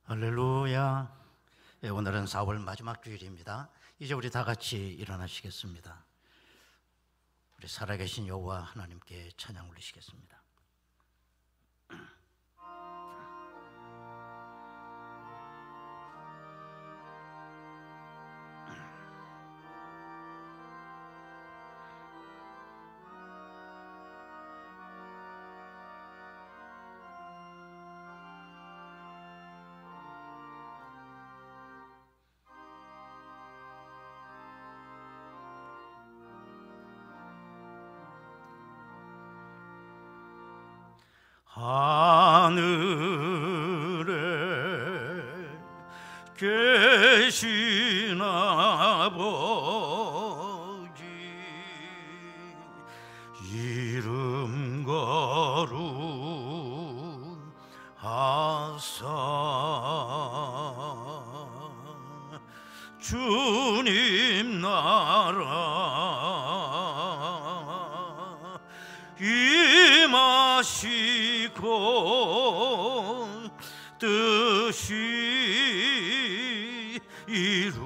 할렐루야. 예, 오늘은 4월 마지막 주일입니다. 이제 우리 다 같이 일어나시겠습니다. 우리 살아계신 여호와 하나님께 찬양 올리시겠습니다. 하늘에 계신 아버지, 이름 거룩하사 주님 나라 임하시고 뜻이 이루어지다.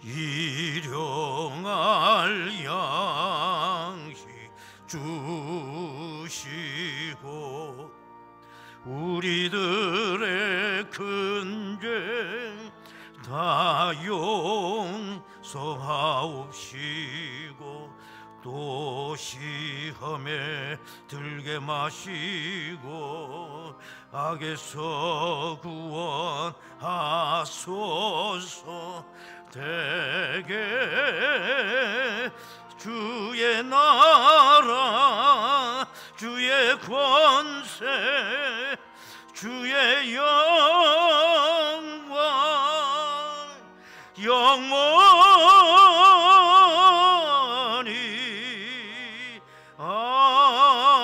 일용할 양식 주시고 우리들의 큰 죄 다 용서하옵시고 또 시험에 들게 마시고 악에서 구원하소서. 대개 주의 나라 주의 권세 주의 영광 영원히 아멘.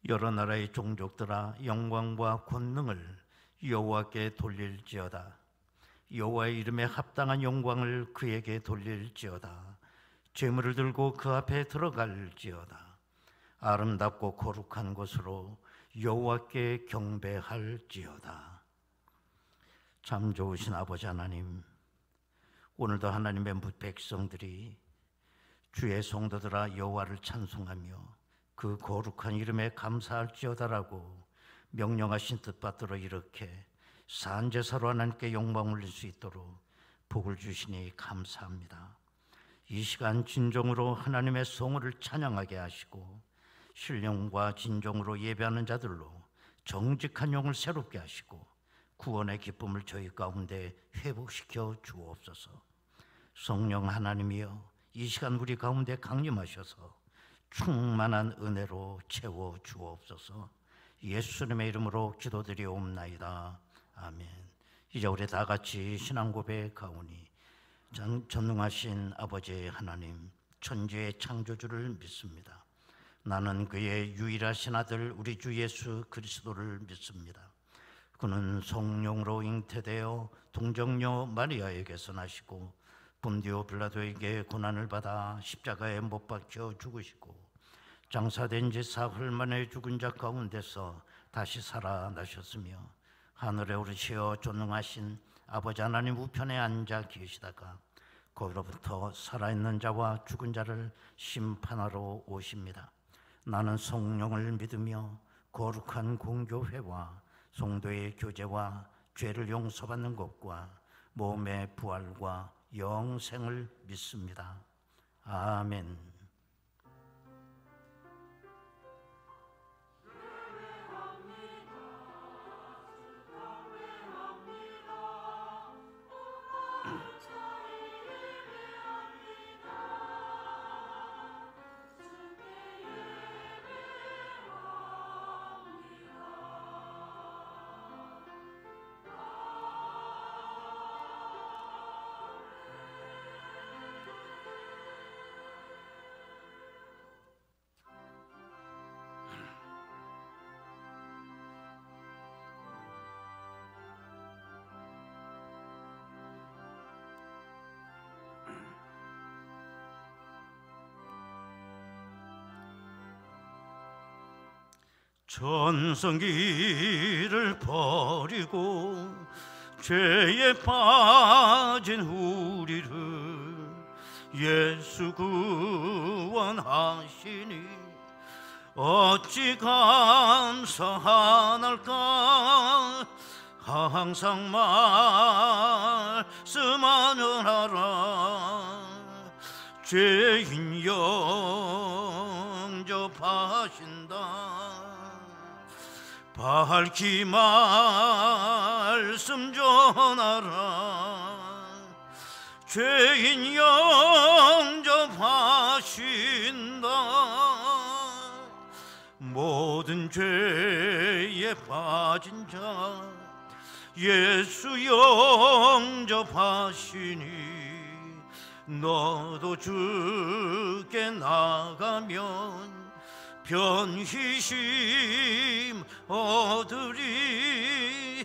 여러 나라의 종족들아 영광과 권능을 여호와께 돌릴지어다. 여호와의 이름에 합당한 영광을 그에게 돌릴지어다. 제물을 들고 그 앞에 들어갈지어다. 아름답고 거룩한 곳으로 여호와께 경배할지어다. 참 좋으신 아버지 하나님, 오늘도 하나님의 백성들이 주의 성도들아 여호와를 찬송하며 그 거룩한 이름에 감사할지어다라고 명령하신 뜻받들어 이렇게 산제사로 하나님께 영광 올릴 수 있도록 복을 주시니 감사합니다. 이 시간 진정으로 하나님의 성호를 찬양하게 하시고 신령과 진정으로 예배하는 자들로 정직한 영을 새롭게 하시고 구원의 기쁨을 저희 가운데 회복시켜 주옵소서. 성령 하나님이여, 이 시간 우리 가운데 강림하셔서 충만한 은혜로 채워 주옵소서. 예수님의 이름으로 기도드리옵나이다. 아멘. 이제 우리 다 같이 신앙 고백하오니 전능하신 아버지 하나님, 천지의 창조주를 믿습니다. 나는 그의 유일하신 아들 우리 주 예수 그리스도를 믿습니다. 그는 성령으로 잉태되어 동정녀 마리아에게서 나시고 본디오 빌라도에게 고난을 받아 십자가에 못 박혀 죽으시고 장사된 지 사흘 만에 죽은 자 가운데서 다시 살아나셨으며 하늘에 오르시어 존능하신 아버지 하나님 우편에 앉아 계시다가 거기로부터 살아있는 자와 죽은 자를 심판하러 오십니다. 나는 성령을 믿으며 거룩한 공교회와 성도의 교제와 죄를 용서받는 것과 몸의 부활과 영생을 믿습니다. 아멘. 전성기를 버리고 죄에 빠진 우리를 예수 구원하시니 어찌 감사하날까. 항상 말씀하는 하라. 죄인 영접하신다. 밝히 말씀 전하라. 죄인 영접하신다. 모든 죄에 빠진 자 예수 영접하시니 너도 주께 나가면 편히심 얻으리.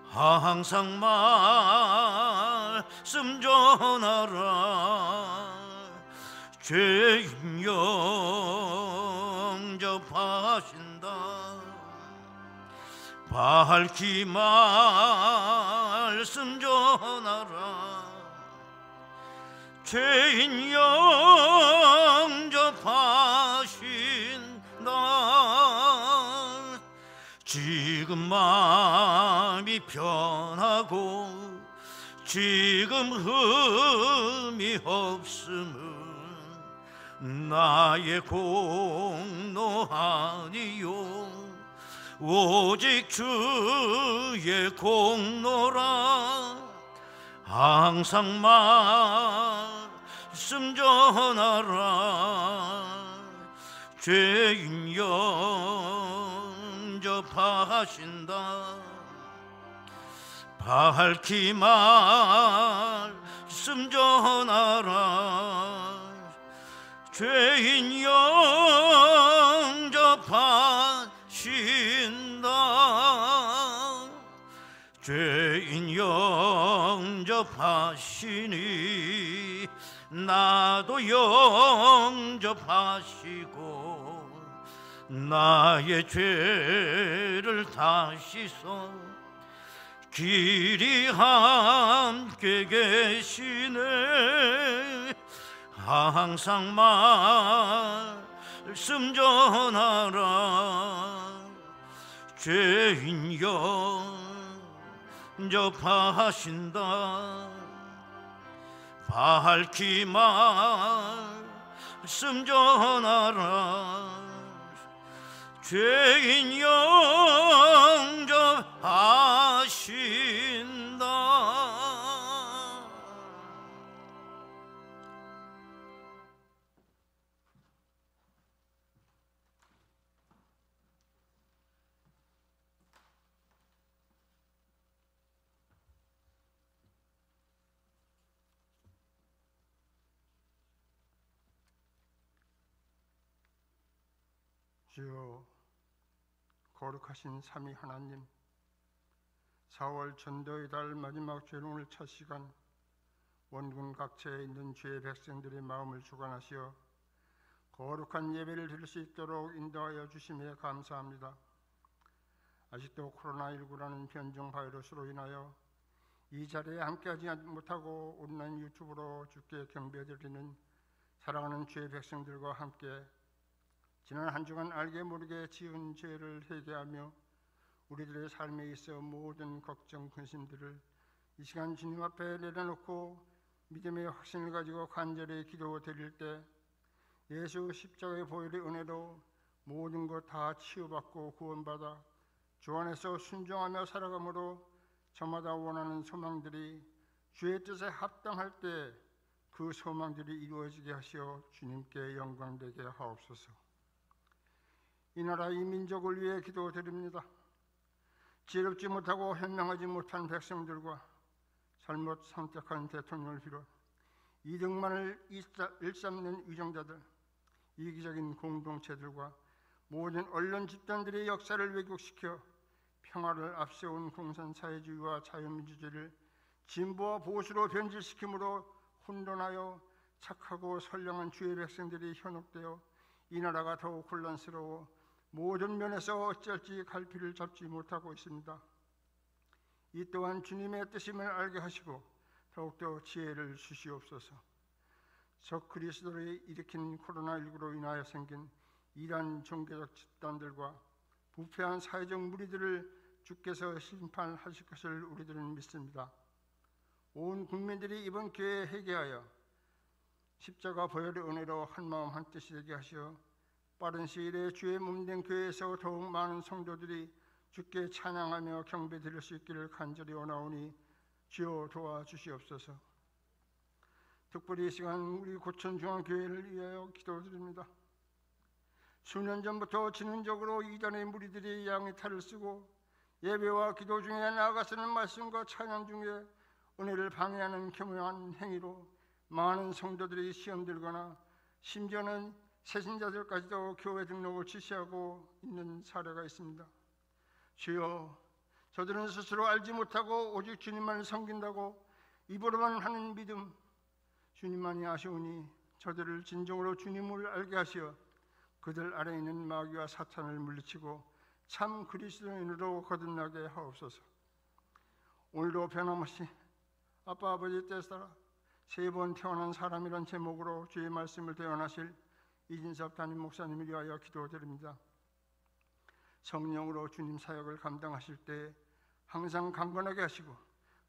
항상 말씀 전하라. 죄인 영접하신다. 밝히 말씀 전하라. 죄인 영접하신다. 지금 마음이 편하고 지금 흠이 없음은 나의 공로 아니요 오직 주의 공로라. 항상 말씀 전하라. 죄인 영접하신다. 밝히 말씀 전하라. 죄인 영접하신다. 죄인 영접하시니 나도 영접하시고 나의 죄를 다 씻어 길이 함께 계시네. 항상 말씀 전하라. 죄인 영접하신다. 밝히 말씀 전하라. 죄인 영접하신다. 주여, 거룩하신 삼위 하나님, 4월 전도의 달 마지막 죄론을 첫 시간 원군 각처에 있는 주의 백성들의 마음을 주관하시어 거룩한 예배를 드릴 수 있도록 인도하여 주심에 감사합니다. 아직도 코로나19라는 변종 바이러스로 인하여 이 자리에 함께하지 못하고 온라인 유튜브로 주께 경배드리는 사랑하는 주의 백성들과 함께 지난 한 주간 알게 모르게 지은 죄를 회개하며 우리들의 삶에 있어 모든 걱정, 근심들을 이 시간 주님 앞에 내려놓고 믿음의 확신을 가지고 간절히 기도드릴 때 예수 십자가의 보혈의 은혜로 모든 것 다 치유받고 구원받아 주 안에서 순종하며 살아감으로 저마다 원하는 소망들이 주의 뜻에 합당할 때 그 소망들이 이루어지게 하시어 주님께 영광되게 하옵소서. 이 나라 이 민족을 위해 기도드립니다. 지혜롭지 못하고 현명하지 못한 백성들과 잘못 선택한 대통령을 비롯 이득만을 일삼는 위정자들, 이기적인 공동체들과 모든 언론 집단들의 역사를 왜곡시켜 평화를 앞세운 공산사회주의와 자유민주주의를 진보와 보수로 변질시킴으로 혼돈하여 착하고 선량한 주의 백성들이 현혹되어 이 나라가 더욱 혼란스러워 모든 면에서 어찌할지 갈피를 잡지 못하고 있습니다. 이 또한 주님의 뜻임을 알게 하시고 더욱더 지혜를 주시옵소서. 적 그리스도를 일으킨 코로나19로 인하여 생긴 이란 종교적 집단들과 부패한 사회적 무리들을 주께서 심판하실 것을 우리들은 믿습니다. 온 국민들이 이번 기회에 회개하여 십자가 보혈의 은혜로 한마음 한뜻이 되게 하시어 빠른 시일에 주의 몸된 교회에서 더욱 많은 성도들이 주께 찬양하며 경배드릴 수 있기를 간절히 원하오니 주여 도와주시옵소서. 특별히 이 시간 우리 고천중앙교회를 위하여 기도드립니다. 수년 전부터 진흥적으로 이단의 무리들이 양의 탈을 쓰고 예배와 기도 중에 나아가서는 말씀과 찬양 중에 은혜를 방해하는 교묘한 행위로 많은 성도들이 시험 들거나 심지어는 새신자들까지도 교회 등록을 지시하고 있는 사례가 있습니다. 주여, 저들은 스스로 알지 못하고 오직 주님만을 섬긴다고 입으로만 하는 믿음, 주님만이 아시오니 저들을 진정으로 주님을 알게 하시어 그들 아래에 있는 마귀와 사탄을 물리치고 참 그리스도인으로 거듭나게 하옵소서. 오늘도 변함없이 아빠 아버지 뜻 따라 3번 태어난 사람이란 제목으로 주의 말씀을 대언하실 이진섭 담임 목사님을 위하여 기도드립니다. 성령으로 주님 사역을 감당하실 때 항상 강건하게 하시고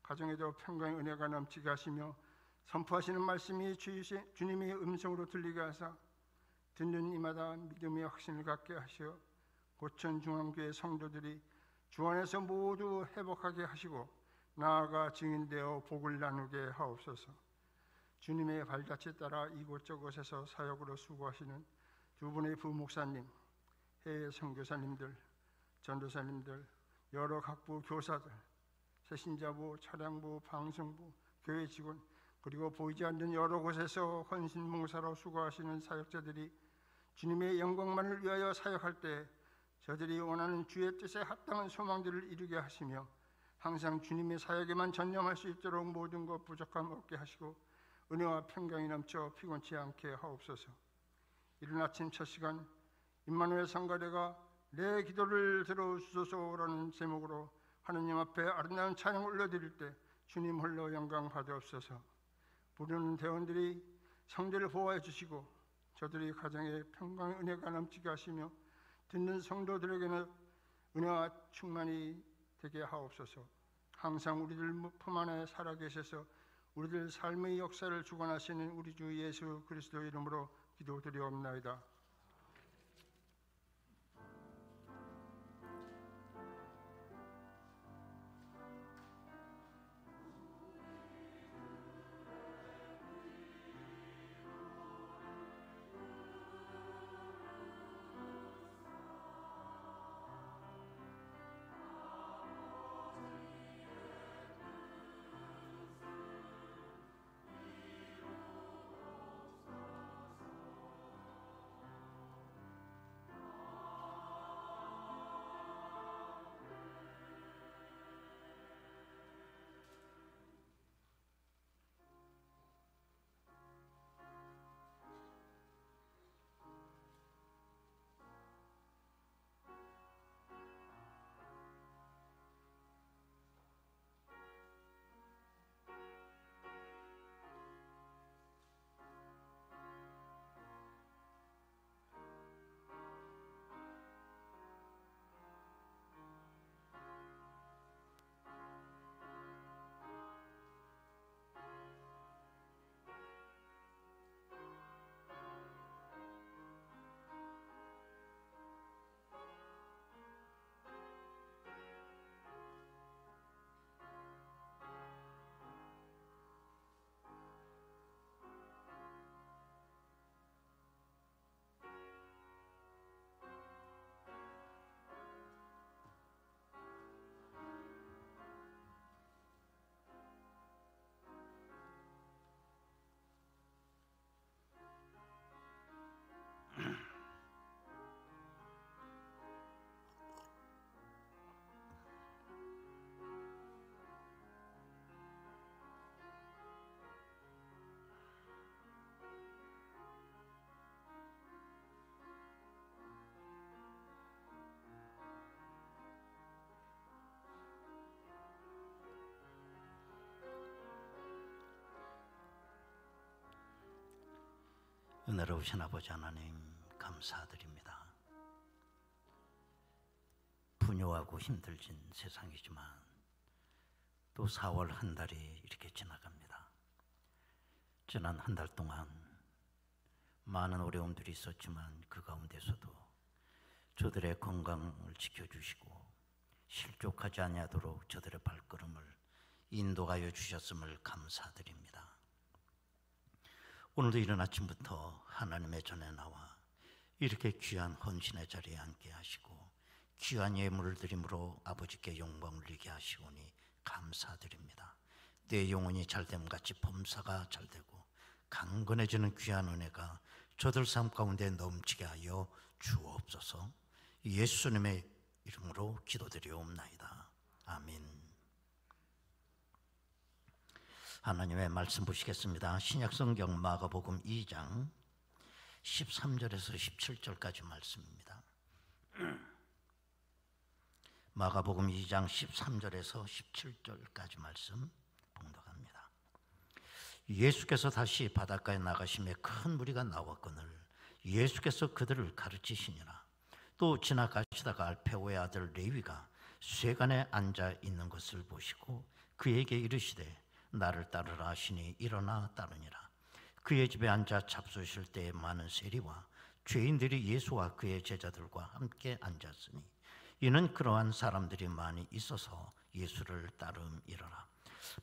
가정에도 평강의 은혜가 넘치게 하시며 선포하시는 말씀이 주님의 음성으로 들리게 하사 듣는 이마다 믿음의 확신을 갖게 하시어 고천중앙교회 성도들이 주 안에서 모두 회복하게 하시고 나아가 증인되어 복을 나누게 하옵소서. 주님의 발자취에 따라 이곳저곳에서 사역으로 수고하시는 두 분의 부목사님, 해외 선교사님들, 전도사님들, 여러 각부 교사들, 새신자부, 차량부, 방송부, 교회 직원, 그리고 보이지 않는 여러 곳에서 헌신봉사로 수고하시는 사역자들이 주님의 영광만을 위하여 사역할 때 저들이 원하는 주의 뜻에 합당한 소망들을 이루게 하시며 항상 주님의 사역에만 전념할 수 있도록 모든 것 부족함 없게 하시고 은혜와 평강이 넘쳐 피곤치 않게 하옵소서. 이른 아침 첫 시간 임마누엘 성가대가 내 기도를 들어주소서라는 제목으로 하느님 앞에 아름다운 찬양을 올려드릴 때 주님 홀로 영광 받으옵소서. 부르는 대원들이 성대를 보호해 주시고 저들이 가정에 평강의 은혜가 넘치게 하시며 듣는 성도들에게는 은혜와 충만이 되게 하옵소서. 항상 우리들 품 안에 살아계셔서 우리들 삶의 역사를 주관하시는 우리 주 예수 그리스도 이름으로 기도드리옵나이다. 은혜로우신 아버지 하나님 감사드립니다. 분요하고 힘들진 세상이지만 또 4월 한 달이 이렇게 지나갑니다. 지난 한 달 동안 많은 어려움들이 있었지만 그 가운데서도 저들의 건강을 지켜주시고 실족하지 아니하도록 저들의 발걸음을 인도하여 주셨음을 감사드립니다. 오늘도 이른 아침부터 하나님의 전에 나와 이렇게 귀한 헌신의 자리에 앉게 하시고 귀한 예물을 드림으로 아버지께 영광을 올리게 하시오니 감사드립니다. 내 영혼이 잘됨같이 범사가 잘되고 강건해지는 귀한 은혜가 저들 삶 가운데 넘치게 하여 주옵소서. 예수님의 이름으로 기도드리옵나이다. 아멘. 하나님의 말씀 보시겠습니다. 신약성경 마가복음 2장 13절에서 17절까지 말씀입니다. 마가복음 2장 13절에서 17절까지 말씀 봉독합니다. 예수께서 다시 바닷가에 나가심에 큰 무리가 나왔거늘 예수께서 그들을 가르치시니라. 또 지나가시다가 알페오의 아들 레위가 쇠간에 앉아 있는 것을 보시고 그에게 이르시되 나를 따르라 하시니 일어나 따르니라. 그의 집에 앉아 잡수실 때에 많은 세리와 죄인들이 예수와 그의 제자들과 함께 앉았으니 이는 그러한 사람들이 많이 있어서 예수를 따름이러라.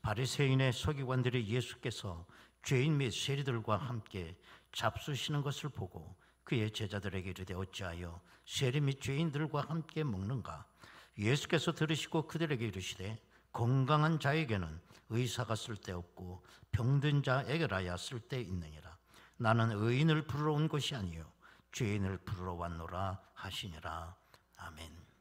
바리새인의 서기관들이 예수께서 죄인 및 세리들과 함께 잡수시는 것을 보고 그의 제자들에게 이르되 어찌하여 세리 및 죄인들과 함께 먹는가? 예수께서 들으시고 그들에게 이르시되 건강한 자에게는 의사가 쓸데없고 병든 자에게라야 쓸데있느니라. 나는 의인을 부르러 온 것이 아니요 죄인을 부르러 왔노라 하시니라. 아멘.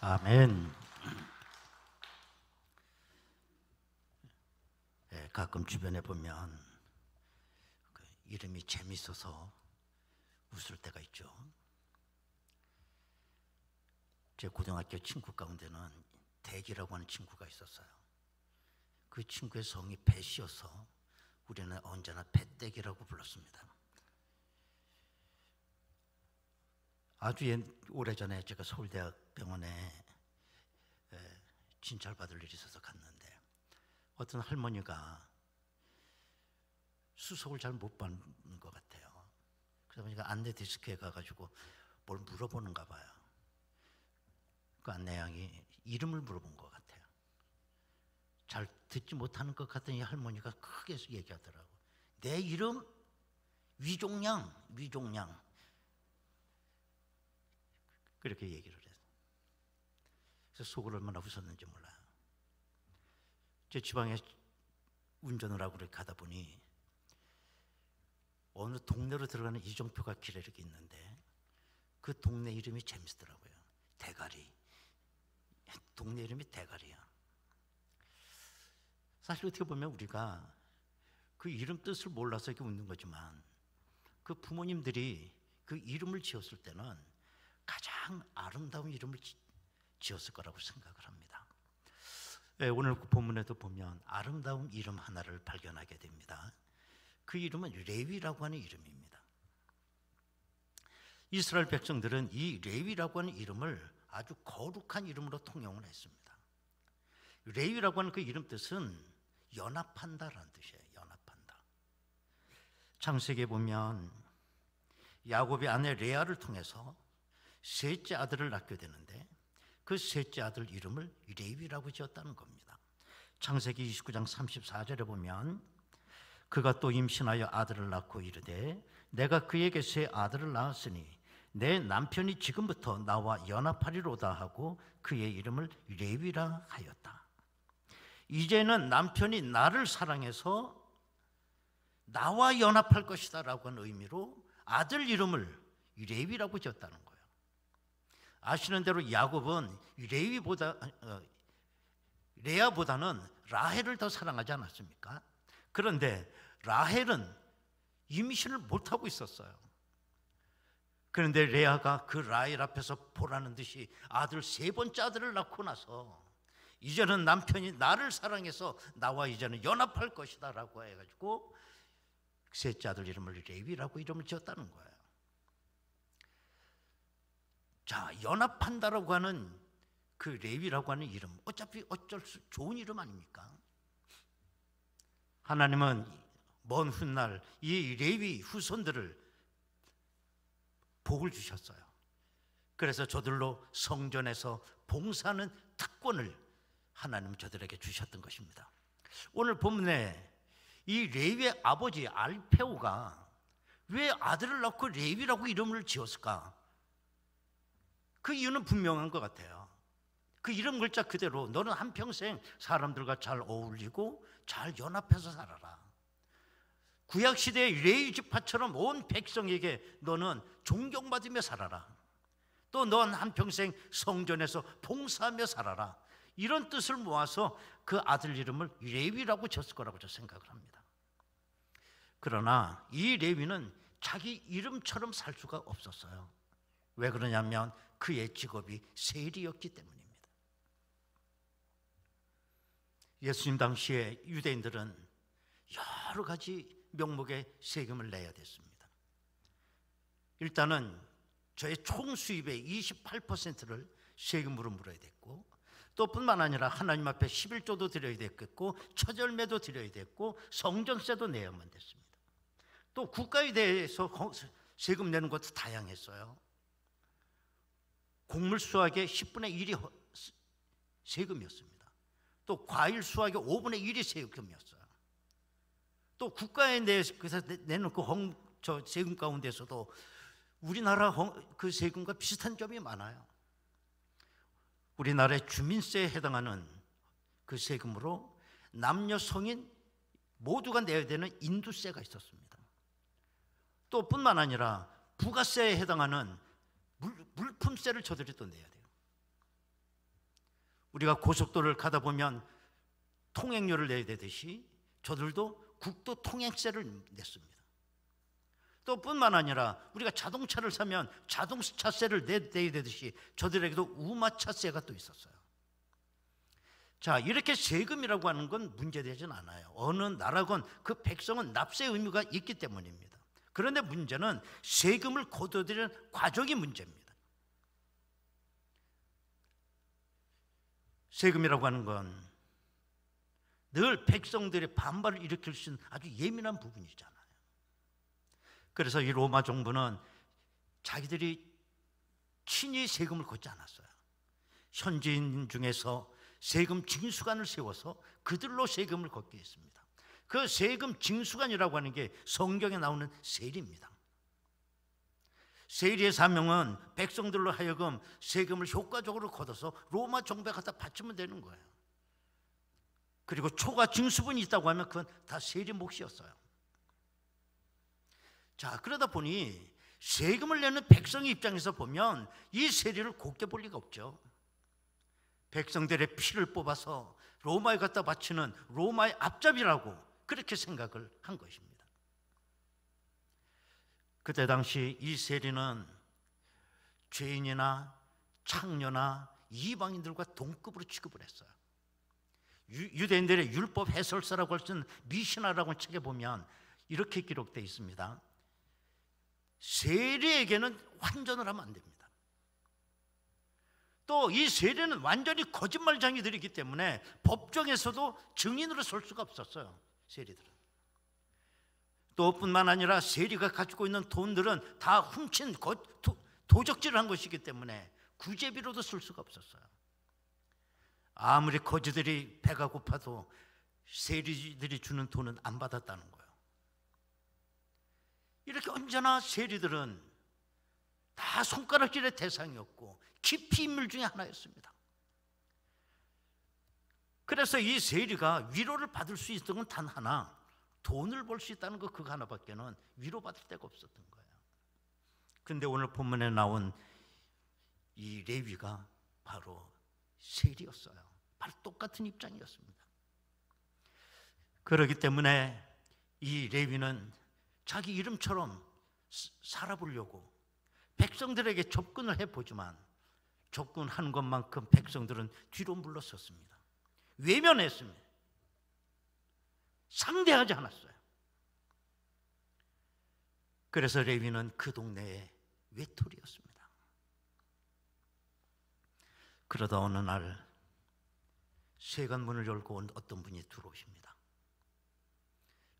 아멘. 가끔 주변에 보면 그 이름이 재밌어서 웃을 때가 있죠. 제 고등학교 친구 가운데는 대기라고 하는 친구가 있었어요. 그 친구의 성이 배씨여서 우리는 언제나 배대기라고 불렀습니다. 아주 오래전에 제가 서울대학병원에 진찰받을 일이 있어서 갔는데 어떤 할머니가 수속을 잘 못 받는 것 같아요. 그러다 보니까 안내 데스크에 가가지고 뭘 물어보는가 봐요. 그 안내양이 이름을 물어본 것 같아요. 잘 듣지 못하는 것 같더니 할머니가 크게 얘기하더라고. 내 이름 위종량. 그렇게 얘기를 해서 그래서 속을 얼마나 웃었는지 몰라요. 제 지방에 운전을 하고 이렇게 가다 보니 어느 동네로 들어가는 이정표가 길에 이렇게 있는데 그 동네 이름이 재밌더라고요. 대가리. 동네 이름이 대가리야. 사실 어떻게 보면 우리가 그 이름 뜻을 몰라서 이렇게 웃는 거지만 그 부모님들이 그 이름을 지었을 때는 가장 아름다운 이름을 지었을 거라고 생각을 합니다. 오늘 본문에도 보면 아름다운 이름 하나를 발견하게 됩니다. 그 이름은 레위라고 하는 이름입니다. 이스라엘 백성들은 이 레위라고 하는 이름을 아주 거룩한 이름으로 통용을 했습니다. 레위라고 하는 그 이름 뜻은 연합한다라는 뜻이에요. 연합한다. 창세기에 보면 야곱이 아내 레아를 통해서 셋째 아들을 낳게 되는데 그 셋째 아들 이름을 레위라고 지었다는 겁니다. 창세기 29장 34절에 보면 그가 또 임신하여 아들을 낳고 이르되 내가 그에게 세 아들을 낳았으니 내 남편이 지금부터 나와 연합하리로다 하고 그의 이름을 레위라 하였다. 이제는 남편이 나를 사랑해서 나와 연합할 것이다 라고 하는 의미로 아들 이름을 레위라고 지었다는 거예요. 아시는 대로 야곱은 레아보다는 라헬을 더 사랑하지 않았습니까? 그런데 라헬은 임신을 못하고 있었어요. 그런데 레아가 그 라헬 앞에서 보라는 듯이 아들 세 번째 아들을 낳고 나서 이제는 남편이 나를 사랑해서 나와 이제는 연합할 것이다 라고 해가지고 셋째 아들 이름을 레위라고 이름을 지었다는 거예요. 자, 연합한다라고 하는 그 레위라고 하는 이름, 어차피 어쩔 수 좋은 이름 아닙니까? 하나님은 먼 훗날 이 레위 후손들을 복을 주셨어요. 그래서 저들로 성전에서 봉사하는 특권을 하나님은 저들에게 주셨던 것입니다. 오늘 본문에 이 레위의 아버지 알페오가 왜 아들을 낳고 레위라고 이름을 지었을까? 그 이유는 분명한 것 같아요. 그 이름 글자 그대로 너는 한평생 사람들과 잘 어울리고 잘 연합해서 살아라. 구약시대의 레위 지파처럼 온 백성에게 너는 존경받으며 살아라. 또 넌 한평생 성전에서 봉사하며 살아라. 이런 뜻을 모아서 그 아들 이름을 레위라고 지었을 거라고 저 생각을 합니다. 그러나 이 레위는 자기 이름처럼 살 수가 없었어요. 왜 그러냐면 그의 직업이 세리였기 때문입니다. 예수님 당시에 유대인들은 여러 가지 명목의 세금을 내야 됐습니다. 일단은 저의 총 수입의 28%를 세금으로 물어야 됐고, 또 뿐만 아니라 하나님 앞에 11조도 드려야 됐겠고, 처절매도 드려야 됐고, 성전세도 내야만 됐습니다. 또 국가에 대해서 세금 내는 것도 다양했어요. 곡물 수확의 10분의 1이 세금이었습니다. 또 과일 수확의 5분의 1이 세금이었어요. 또 국가에 내서 내는 그 세금 가운데서도 우리나라 그 세금과 비슷한 점이 많아요. 우리나라의 주민세에 해당하는 그 세금으로 남녀 성인 모두가 내야 되는 인두세가 있었습니다. 또 뿐만 아니라 부가세에 해당하는 물품세를 저들이 또 내야 돼요. 우리가 고속도로를 가다 보면 통행료를 내야 되듯이 저들도 국도 통행세를 냈습니다. 또 뿐만 아니라 우리가 자동차를 사면 자동차세를 내야 되듯이 저들에게도 우마차세가 또 있었어요. 자, 이렇게 세금이라고 하는 건 문제되진 않아요. 어느 나라건 그 백성은 납세 의무가 있기 때문입니다. 그런데 문제는 세금을 거둬들이는 과정이 문제입니다. 세금이라고 하는 건 늘 백성들의 반발을 일으킬 수 있는 아주 예민한 부분이잖아요. 그래서 이 로마 정부는 자기들이 친히 세금을 걷지 않았어요. 현지인 중에서 세금 징수관을 세워서 그들로 세금을 걷게 했습니다. 그 세금 징수관이라고 하는 게 성경에 나오는 세리입니다. 세리의 사명은 백성들로 하여금 세금을 효과적으로 걷어서 로마 정부에 갖다 바치면 되는 거예요. 그리고 초과 징수분이 있다고 하면 그건 다 세리 몫이었어요. 자, 그러다 보니 세금을 내는 백성의 입장에서 보면 이 세리를 곱게 볼 리가 없죠. 백성들의 피를 뽑아서 로마에 갖다 바치는 로마의 앞잡이라고 그렇게 생각을 한 것입니다. 그때 당시 이 세리는 죄인이나 창녀나 이방인들과 동급으로 취급을 했어요. 유대인들의 율법 해설사라고 할 수 있는 미시나라고 하는 책에 보면 이렇게 기록되어 있습니다. 세리에게는 환전을 하면 안 됩니다. 또 이 세리는 완전히 거짓말쟁이들이기 때문에 법정에서도 증인으로 설 수가 없었어요. 세리들은. 또 뿐만 아니라 세리가 가지고 있는 돈들은 다 훔친 도적질을 한 것이기 때문에 구제비로도 쓸 수가 없었어요. 아무리 거지들이 배가 고파도 세리들이 주는 돈은 안 받았다는 거예요. 이렇게 언제나 세리들은 다 손가락질의 대상이었고 기피 인물 중에 하나였습니다. 그래서 이 세리가 위로를 받을 수 있던 건 단 하나, 돈을 벌 수 있다는 거 그거 하나밖에는 위로받을 데가 없었던 거예요. 그런데 오늘 본문에 나온 이 레위가 바로 세리였어요. 바로 똑같은 입장이었습니다. 그렇기 때문에 이 레위는 자기 이름처럼 살아보려고 백성들에게 접근을 해보지만 접근한 것만큼 백성들은 뒤로 물러섰습니다. 외면했습니다. 상대하지 않았어요. 그래서 레위는 그 동네의 외톨이였습니다. 그러다 어느 날 세관문을 열고 온 어떤 분이 들어오십니다.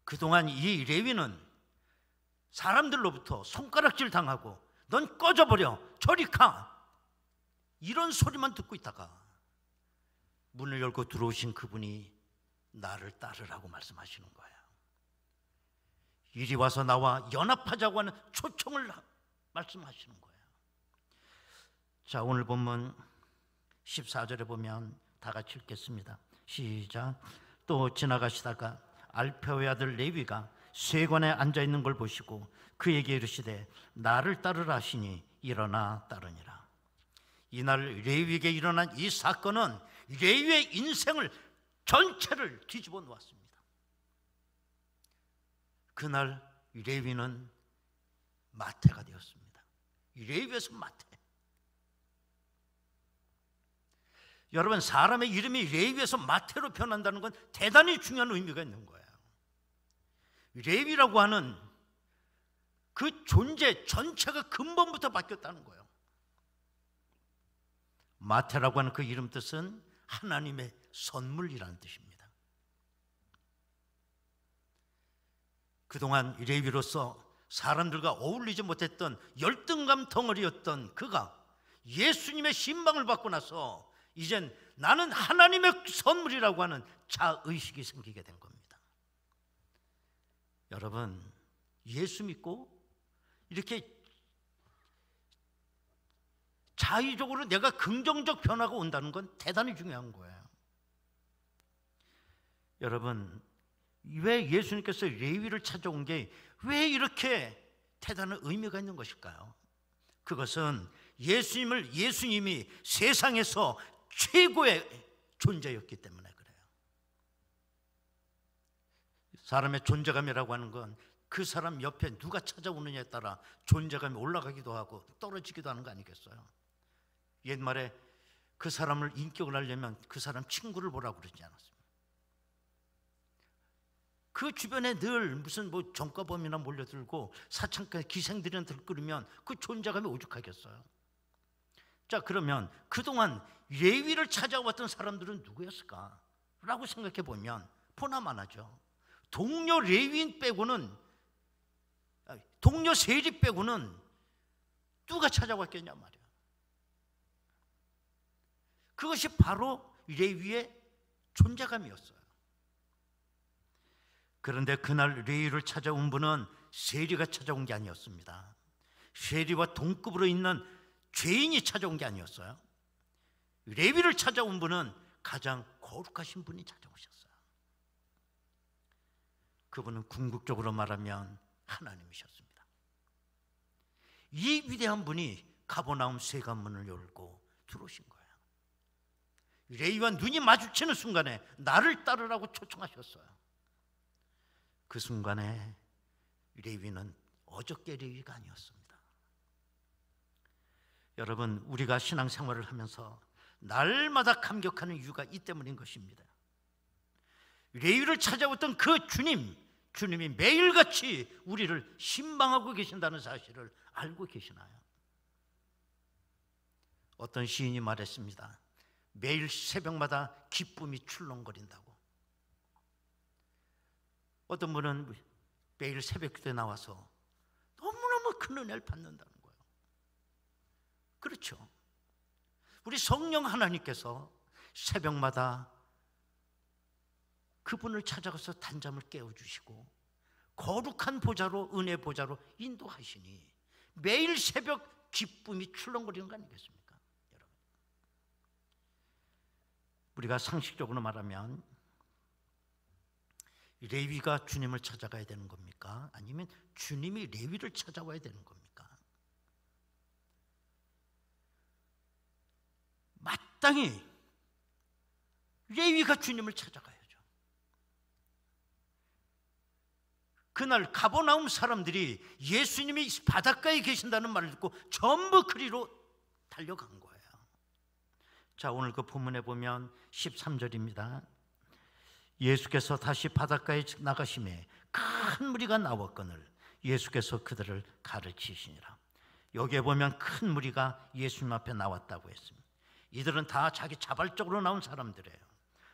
그동안 이 레위는 사람들로부터 손가락질 당하고 넌 꺼져버려, 저리 가, 이런 소리만 듣고 있다가 문을 열고 들어오신 그분이 나를 따르라고 말씀하시는 거예요. 이리 와서 나와 연합하자고 하는 초청을 말씀하시는 거예요. 자, 오늘 본문 14절에 보면 다 같이 읽겠습니다. 시작. 또 지나가시다가 알페오의 아들 레위가 쇠관에 앉아있는 걸 보시고 그에게 이르시되 나를 따르라 하시니 일어나 따르니라. 이날 레위에게 일어난 이 사건은 레위의 인생을 전체를 뒤집어 놓았습니다. 그날 레위는 마태가 되었습니다. 레위에서 마태. 여러분, 사람의 이름이 레위에서 마태로 변한다는 건 대단히 중요한 의미가 있는 거예요. 레위라고 하는 그 존재 전체가 근본부터 바뀌었다는 거예요. 마태라고 하는 그 이름 뜻은 하나님의 선물이라는 뜻입니다. 그동안 레위로서 사람들과 어울리지 못했던 열등감 덩어리였던 그가 예수님의 신방을 받고 나서 이젠 나는 하나님의 선물이라고 하는 자의식이 생기게 된 겁니다. 여러분, 예수 믿고 이렇게 자의적으로 내가 긍정적 변화가 온다는 건 대단히 중요한 거예요. 여러분, 왜 예수님께서 레위를 찾아온 게 왜 이렇게 대단한 의미가 있는 것일까요? 그것은 예수님이 세상에서 최고의 존재였기 때문에 그래요. 사람의 존재감이라고 하는 건 그 사람 옆에 누가 찾아오느냐에 따라 존재감이 올라가기도 하고 떨어지기도 하는 거 아니겠어요? 옛말에 그 사람을 인격을 하려면 그 사람 친구를 보라고 그러지 않았습니까? 그 주변에 늘 무슨 뭐 전과범이나 몰려들고 사창가 기생들이나 들끓으면 그 존재감이 오죽하겠어요? 자, 그러면 그동안 레위를 찾아왔던 사람들은 누구였을까? 라고 생각해 보면 보나마나죠. 동료 레위인 빼고는, 동료 세리 빼고는 누가 찾아왔겠냐 말이야. 그것이 바로 레위의 존재감이었어요. 그런데 그날 레위를 찾아온 분은 세리가 찾아온 게 아니었습니다. 세리와 동급으로 있는 죄인이 찾아온 게 아니었어요. 레위를 찾아온 분은 가장 거룩하신 분이 찾아오셨어요. 그분은 궁극적으로 말하면 하나님이셨습니다. 이 위대한 분이 가버나움 세관문을 열고 들어오신 거예요. 레위와 눈이 마주치는 순간에 나를 따르라고 초청하셨어요. 그 순간에 레위는 어저께 레위가 아니었습니다. 여러분, 우리가 신앙생활을 하면서 날마다 감격하는 이유가 이 때문인 것입니다. 레위를 찾아왔던 그 주님이 매일같이 우리를 신방하고 계신다는 사실을 알고 계시나요? 어떤 시인이 말했습니다. 매일 새벽마다 기쁨이 출렁거린다고. 어떤 분은 매일 새벽에 나와서 너무너무 큰 은혜를 받는다는 거예요. 그렇죠. 우리 성령 하나님께서 새벽마다 그분을 찾아가서 단잠을 깨워주시고 거룩한 보좌로, 은혜 보좌로 인도하시니 매일 새벽 기쁨이 출렁거리는 거 아니겠습니까? 여러분, 우리가 상식적으로 말하면 레위가 주님을 찾아가야 되는 겁니까? 아니면 주님이 레위를 찾아와야 되는 겁니까? 마땅히 레위가 주님을 찾아가야죠. 그날 가버나움 사람들이 예수님이 바닷가에 계신다는 말을 듣고 전부 그리로 달려간 거예요. 자, 오늘 그 본문에 보면 13절입니다. 예수께서 다시 바닷가에 나가심에 큰 무리가 나왔거늘 예수께서 그들을 가르치시니라. 여기에 보면 큰 무리가 예수님 앞에 나왔다고 했습니다. 이들은 다 자기 자발적으로 나온 사람들이에요.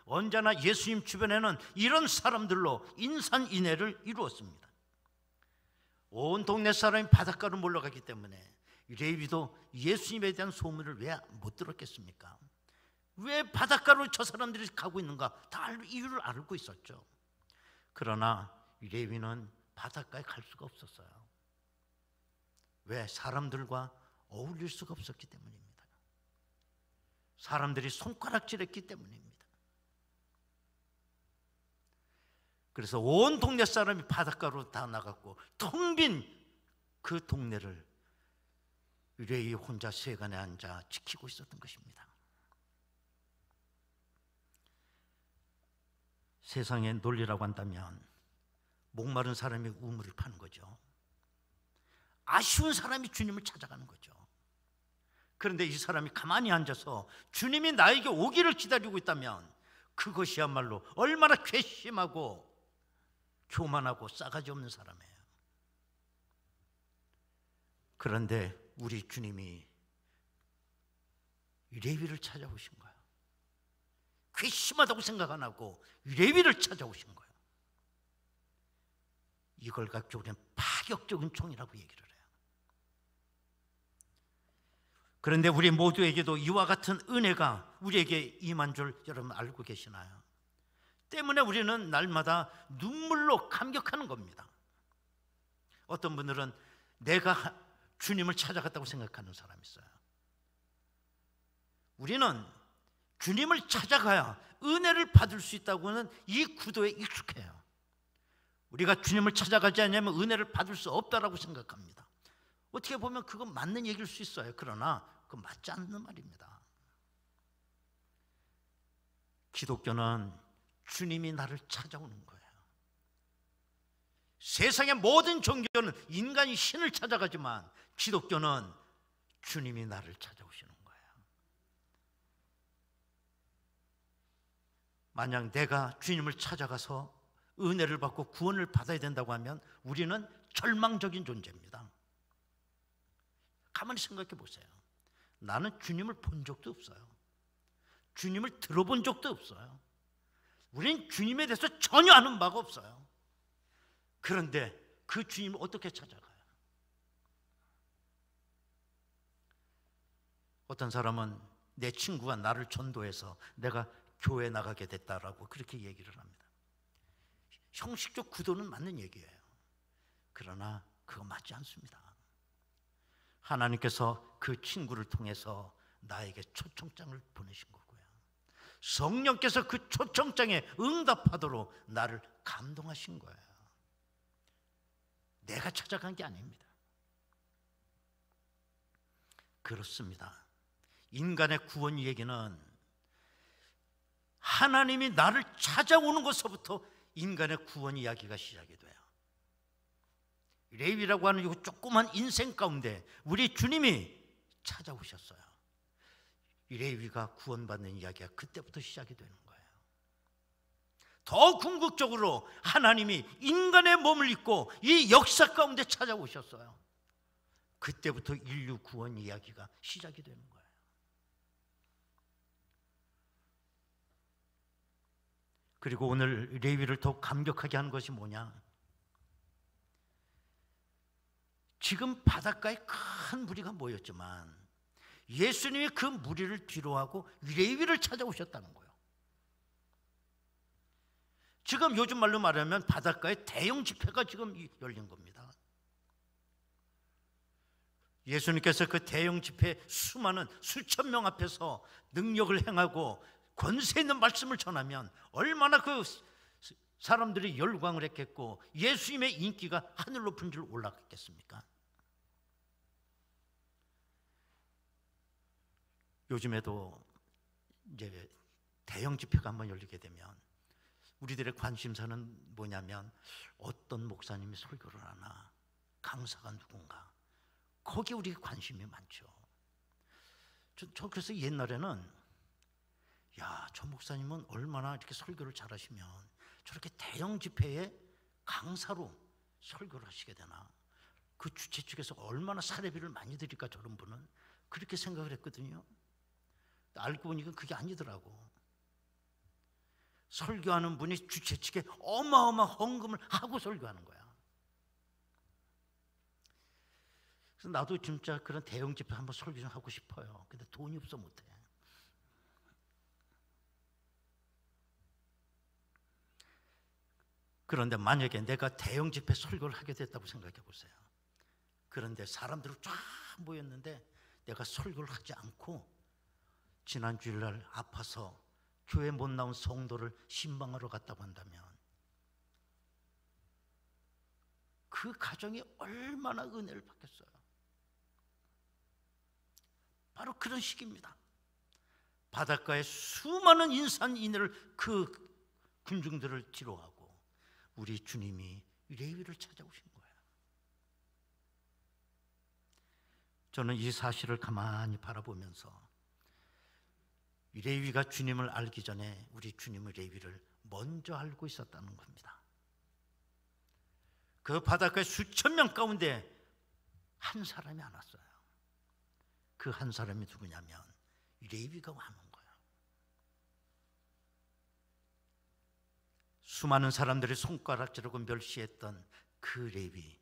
언제나 예수님 주변에는 이런 사람들로 인산인해를 이루었습니다. 온 동네 사람이 바닷가로 몰려가기 때문에 레위도 예수님에 대한 소문을 왜 못 들었겠습니까? 왜 바닷가로 저 사람들이 가고 있는가 다 이유를 알고 있었죠. 그러나 레위는 바닷가에 갈 수가 없었어요. 왜? 사람들과 어울릴 수가 없었기 때문입니다. 사람들이 손가락질했기 때문입니다. 그래서 온 동네 사람이 바닷가로 다 나갔고 텅 빈 그 동네를 레위 혼자 세간에 앉아 지키고 있었던 것입니다. 세상의 논리라고 한다면 목마른 사람이 우물을 파는 거죠. 아쉬운 사람이 주님을 찾아가는 거죠. 그런데 이 사람이 가만히 앉아서 주님이 나에게 오기를 기다리고 있다면 그것이야말로 얼마나 괘씸하고 교만하고 싸가지 없는 사람이에요. 그런데 우리 주님이 레위를 찾아오신 거예요. 괘씸하다고 생각 안 하고 레위를 찾아오신 거예요. 이걸 가지고 우리는 파격적인 총이라고 얘기를 해요. 그런데 우리 모두에게도 이와 같은 은혜가 우리에게 임한 줄 여러분 알고 계시나요? 때문에 우리는 날마다 눈물로 감격하는 겁니다. 어떤 분들은 내가 주님을 찾아갔다고 생각하는 사람이 있어요. 우리는 주님을 찾아가야 은혜를 받을 수 있다고는 이 구도에 익숙해요. 우리가 주님을 찾아가지 않으면 은혜를 받을 수 없다라고 생각합니다. 어떻게 보면 그건 맞는 얘기일 수 있어요. 그러나 그건 맞지 않는 말입니다. 기독교는 주님이 나를 찾아오는 거예요. 세상의 모든 종교는 인간이 신을 찾아가지만 기독교는 주님이 나를 찾아오시는 거예요. 만약 내가 주님을 찾아가서 은혜를 받고 구원을 받아야 된다고 하면 우리는 절망적인 존재입니다. 가만히 생각해 보세요. 나는 주님을 본 적도 없어요. 주님을 들어본 적도 없어요. 우리는 주님에 대해서 전혀 아는 바가 없어요. 그런데 그 주님을 어떻게 찾아가요? 어떤 사람은 내 친구가 나를 전도해서 내가 교회 나가게 됐다라고 그렇게 얘기를 합니다. 형식적 구도는 맞는 얘기예요. 그러나 그거 맞지 않습니다. 하나님께서 그 친구를 통해서 나에게 초청장을 보내신 거고요. 성령께서 그 초청장에 응답하도록 나를 감동하신 거예요. 내가 찾아간 게 아닙니다. 그렇습니다. 인간의 구원 얘기는 하나님이 나를 찾아오는 것서부터 인간의 구원 이야기가 시작이 돼요. 레위라고 하는 이 조그만 인생 가운데 우리 주님이 찾아오셨어요. 레위가 구원받는 이야기가 그때부터 시작이 되는 거예요. 더 궁극적으로 하나님이 인간의 몸을 입고 이 역사 가운데 찾아오셨어요. 그때부터 인류 구원 이야기가 시작이 되는 거예요. 그리고 오늘 레위를 더 감격하게 하는 것이 뭐냐? 지금 바닷가에 큰 무리가 모였지만 예수님이 그 무리를 뒤로하고 레위를 찾아오셨다는 거예요. 지금 요즘 말로 말하면 바닷가에 대형 집회가 지금 열린 겁니다. 예수님께서 그 대형 집회 수많은 수천 명 앞에서 능력을 행하고 권세 있는 말씀을 전하면 얼마나 그 사람들이 열광을 했겠고 예수님의 인기가 하늘 높은 줄 올라갔겠습니까? 요즘에도 이제 대형 집회가 한번 열리게 되면 우리들의 관심사는 뭐냐면 어떤 목사님이 설교를 하나, 강사가 누군가, 거기에 우리 관심이 많죠. 저 그래서 옛날에는 야, 저 목사님은 얼마나 이렇게 설교를 잘하시면 저렇게 대형 집회에 강사로 설교를 하시게 되나, 그 주최 측에서 얼마나 사례비를 많이 드릴까 저런 분은, 그렇게 생각을 했거든요. 알고 보니까 그게 아니더라고. 설교하는 분이 주최 측에 어마어마한 헌금을 하고 설교하는 거야. 그래서 나도 진짜 그런 대형 집회 한번 설교 좀 하고 싶어요. 근데 돈이 없어 못해. 그런데 만약에 내가 대형 집회 설교를 하게 됐다고 생각해 보세요. 그런데 사람들이 쫙 모였는데 내가 설교를 하지 않고 지난 주일날 아파서 교회 못 나온 성도를 신방하러 갔다고 한다면 그 가정이 얼마나 은혜를 받겠어요. 바로 그런 식입니다. 바닷가에 수많은 인산인해를 그 군중들을 뒤로하고 우리 주님이 레위를 찾아오신 거예요. 저는 이 사실을 가만히 바라보면서 레위가 주님을 알기 전에 우리 주님의 레위를 먼저 알고 있었다는 겁니다. 그 바닷가에 수천 명 가운데 한 사람이 안 왔어요. 그 한 사람이 누구냐면 레위가 와는 거예요. 수많은 사람들이 손가락질하고 멸시했던 그 레위,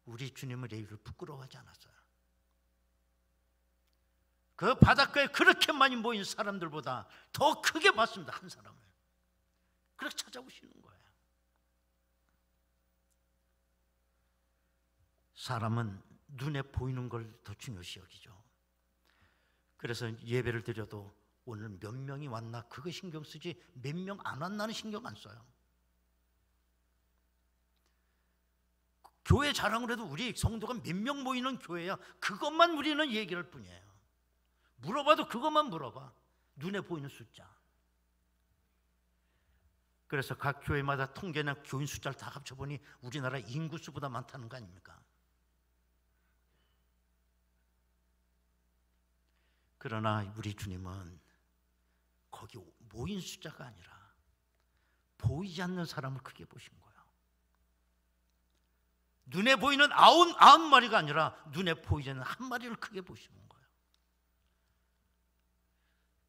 우리 주님의 레위를 부끄러워하지 않았어요. 그 바닷가에 그렇게 많이 모인 사람들보다 더 크게 봤습니다. 한 사람을. 그렇게 찾아오시는 거예요. 사람은 눈에 보이는 걸 더 중요시 여기죠. 그래서 예배를 드려도 오늘 몇 명이 왔나 그거 신경 쓰지 몇 명 안 왔나는 신경 안 써요. 교회 자랑을 해도 우리 성도가 몇 명 모이는 교회야, 그것만 우리는 얘기할 뿐이에요. 물어봐도 그것만 물어봐. 눈에 보이는 숫자. 그래서 각 교회마다 통계나 교인 숫자를 다 합쳐보니 우리나라 인구수보다 많다는 거 아닙니까? 그러나 우리 주님은 거기 모인 숫자가 아니라 보이지 않는 사람을 크게 보신 거예요. 눈에 보이는 아홉 마리가 아니라 눈에 보이지 않는 한 마리를 크게 보시는 거예요.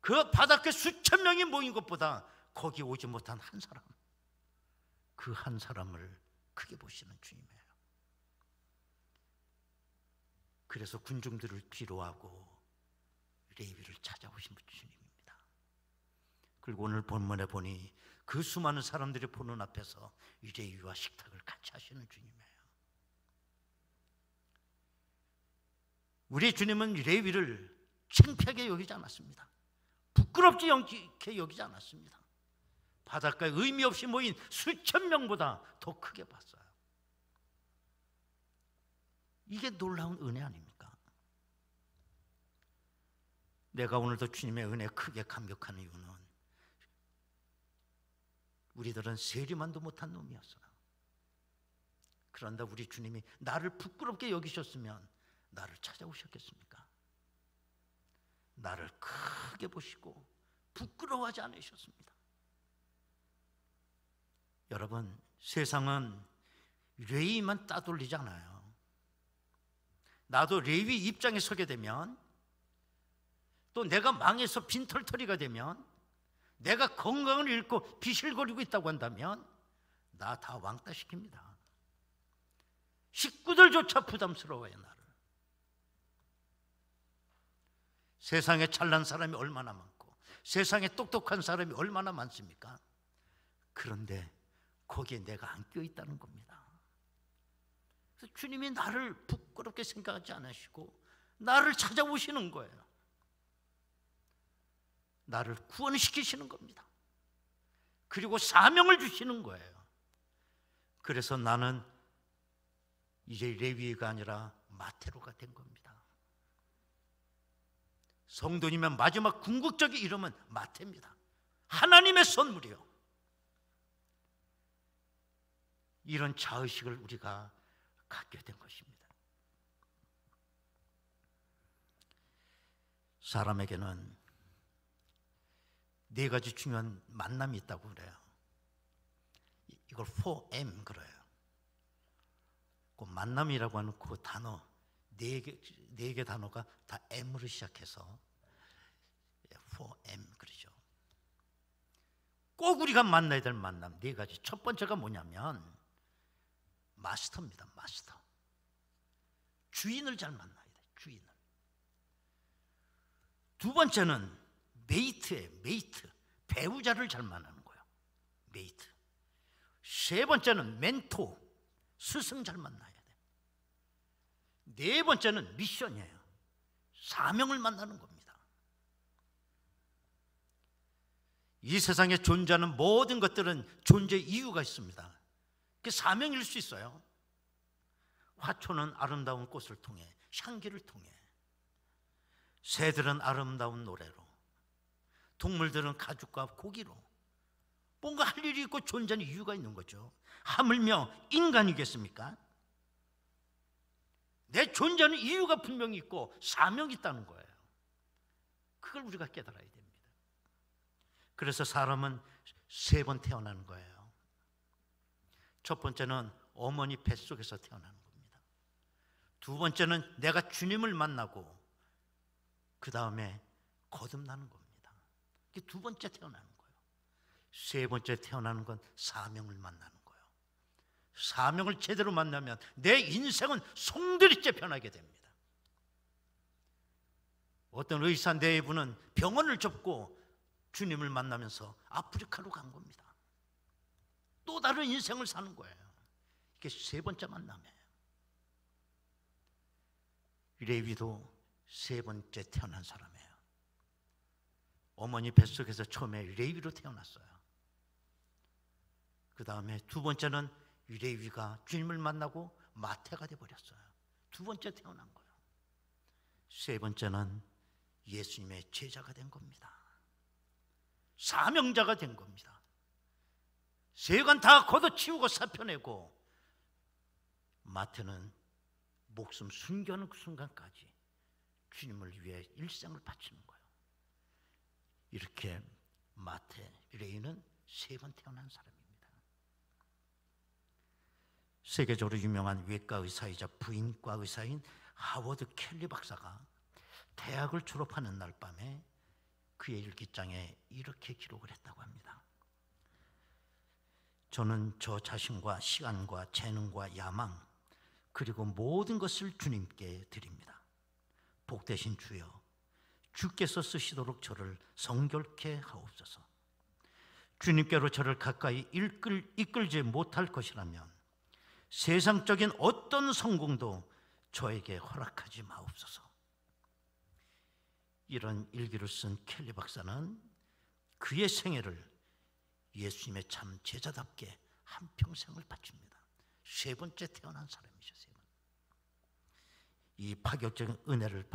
그 바닷가 수천 명이 모인 것보다 거기 오지 못한 한 사람, 그 한 사람을 크게 보시는 주님이에요. 그래서 군중들을 뒤로하고 레위를 찾아오신 주님입니다. 그리고 오늘 본문에 보니 그 수많은 사람들이 보는 앞에서 레위와 식탁을 같이 하시는 주님이에요. 우리 주님은 레위를 창피하게 여기지 않았습니다. 부끄럽지 않게 여기지 않았습니다. 바닷가에 의미 없이 모인 수천 명보다 더 크게 봤어요. 이게 놀라운 은혜 아닙니까? 내가 오늘도 주님의 은혜에 크게 감격하는 이유는 우리들은 세리만도 못한 놈이었어요. 그런데 우리 주님이 나를 부끄럽게 여기셨으면 나를 찾아오셨겠습니까? 나를 크게 보시고 부끄러워하지 않으셨습니다. 여러분, 세상은 레위만 따돌리잖아요. 나도 레위 입장에 서게 되면, 또 내가 망해서 빈털터리가 되면, 내가 건강을 잃고 비실거리고 있다고 한다면 나 다 왕따 시킵니다. 식구들조차 부담스러워요, 나를. 세상에 잘난 사람이 얼마나 많고 세상에 똑똑한 사람이 얼마나 많습니까? 그런데 거기에 내가 안 껴있다는 겁니다. 그래서 주님이 나를 부끄럽게 생각하지 않으시고 나를 찾아오시는 거예요. 나를 구원시키시는 겁니다. 그리고 사명을 주시는 거예요. 그래서 나는 이제 레위가 아니라 마테로가 된 겁니다. 성도님의 마지막 궁극적인 이름은 마테입니다. 하나님의 선물이요. 이런 자의식을 우리가 갖게 된 것입니다. 사람에게는 네 가지 중요한 만남이 있다고 그래요. 이걸 4M 그래요. 그 만남이라고 하는 그 단어 네 개 단어가 다 M으로 시작해서 4M 그러죠. 꼭 우리가 만나야 될 만남 네 가지. 첫 번째가 뭐냐면 마스터입니다. 마스터. 주인을 잘 만나야 돼. 주인을. 두 번째는 메이트예요. 메이트. 배우자를 잘 만나는 거예요. 메이트. 세 번째는 멘토. 스승 잘 만나야 돼. 네 번째는 미션이에요. 사명을 만나는 겁니다. 이 세상에 존재하는 모든 것들은 존재 이유가 있습니다. 그게 사명일 수 있어요. 화초는 아름다운 꽃을 통해, 향기를 통해, 새들은 아름다운 노래로, 동물들은 가죽과 고기로 뭔가 할 일이 있고 존재하는 이유가 있는 거죠. 하물며 인간이겠습니까? 내 존재하는 이유가 분명히 있고 사명이 있다는 거예요. 그걸 우리가 깨달아야 됩니다. 그래서 사람은 3번 태어나는 거예요. 첫 번째는 어머니 뱃속에서 태어나는 겁니다. 두 번째는 내가 주님을 만나고 그 다음에 거듭나는 겁니다. 이게 두 번째 태어나는 거예요. 세 번째 태어나는 건 사명을 만나는 거예요. 사명을 제대로 만나면 내 인생은 송두리째 변하게 됩니다. 어떤 의사 내부는 병원을 접고 주님을 만나면서 아프리카로 간 겁니다. 또 다른 인생을 사는 거예요. 이게 세 번째 만남이에요. 레위도 세 번째 태어난 사람이에요. 어머니 뱃속에서 처음에 레위로 태어났어요. 그 다음에 두 번째는 레위가 주님을 만나고 마태가 되어버렸어요. 두 번째 태어난 거예요. 세 번째는 예수님의 제자가 된 겁니다. 사명자가 된 겁니다. 세관 다 걷어치우고 사표내고 마태는 목숨 숨겨는 그 순간까지 주님을 위해 일생을 바치는 거예요. 이렇게 마태, 레위는 3번 태어난 사람입니다. 세계적으로 유명한 외과 의사이자 부인과 의사인 하워드 켈리 박사가 대학을 졸업하는 날 밤에 그의 일기장에 이렇게 기록을 했다고 합니다. 저는 저 자신과 시간과 재능과 야망 그리고 모든 것을 주님께 드립니다. 복되신 주여, 주께서 쓰시도록 저를 성결케 하옵소서. 주님께로 저를 가까이 이끌지 못할 것이라면 세상적인 어떤 성공도 저에게 허락하지 마옵소서. 이런 일기를 쓴 켈리 박사는 그의 생애를 예수님의 참 제자답게 한평생을 바칩니다. 3번째 태어난 사람이죠. 3번. 이 파격적인 은혜를